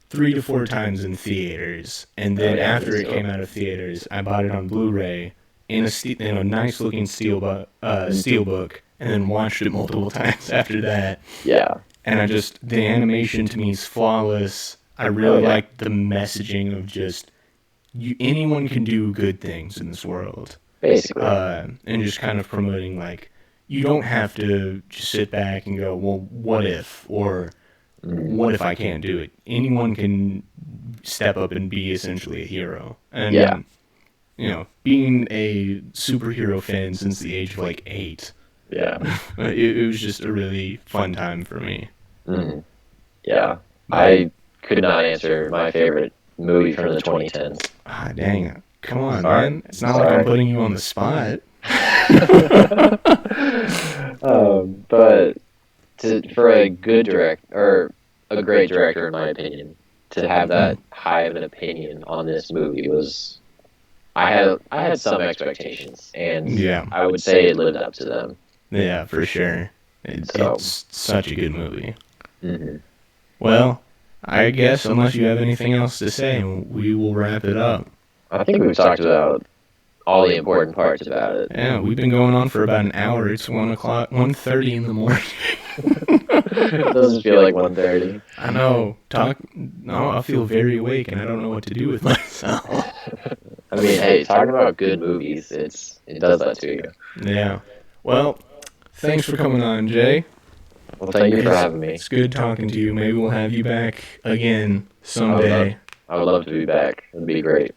3 to 4 times in theaters, and then after it came out of theaters, I bought it on Blu-ray in a nice-looking steelbook, and then watched it multiple times after that. Yeah. And the animation to me is flawless. I really like the messaging of just, anyone can do good things in this world. Basically. And just kind of promoting, like, you don't have to just sit back and go, well, what if? Or what if I can't do it? Anyone can step up and be essentially a hero. And, being a superhero fan since the age of, like, 8. Yeah. It was just a really fun time for me. Mm-hmm. Yeah. I could not answer my favorite movie from the 2010s. Ah, dang. Come on, man. It's not like I'm putting you on the spot. But for a good director, or a great director in my opinion, to have that high of an opinion on this movie was, I had some expectations, and I would say it lived up to them. Yeah, for sure. It's such a good movie. Mm-hmm. Well, I guess unless you have anything else to say, we will wrap it up. I think we've talked about all the important parts about it. Yeah, we've been going on for about an hour. It's 1:30 in the morning. It doesn't feel like 1:30. I know. I feel very awake, and I don't know what to do with myself. I mean, hey, talking about good movies, it does that to you. Yeah. Well, thanks for coming on, Jay. Well, thank you for having me. It's good talking to you. Maybe we'll have you back again someday. I would love to be back. It'd be great.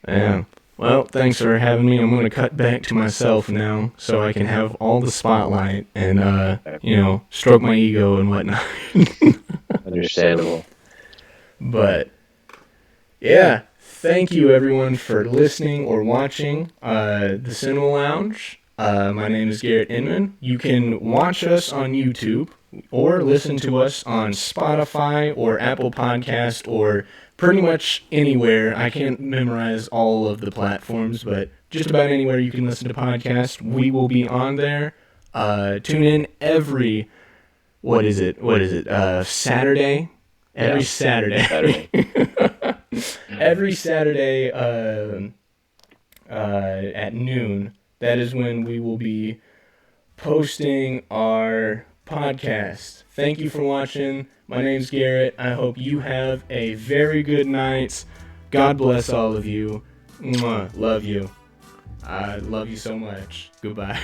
Yeah. Well, thanks for having me. I'm going to cut back to myself now so I can have all the spotlight and, stroke my ego and whatnot. Understandable. But, yeah. Thank you, everyone, for listening or watching the Cinema Lounge. My name is Garrett Inman. You can watch us on YouTube or listen to us on Spotify or Apple Podcast or pretty much anywhere. I can't memorize all of the platforms, but just about anywhere you can listen to podcasts, we will be on there. Tune in every, Saturday? Every Saturday. Every Saturday at noon. That is when we will be posting our podcast. Thank you for watching. My name's Garrett. I hope you have a very good night. God bless all of you. Mwah. Love you. I love you so much. Goodbye.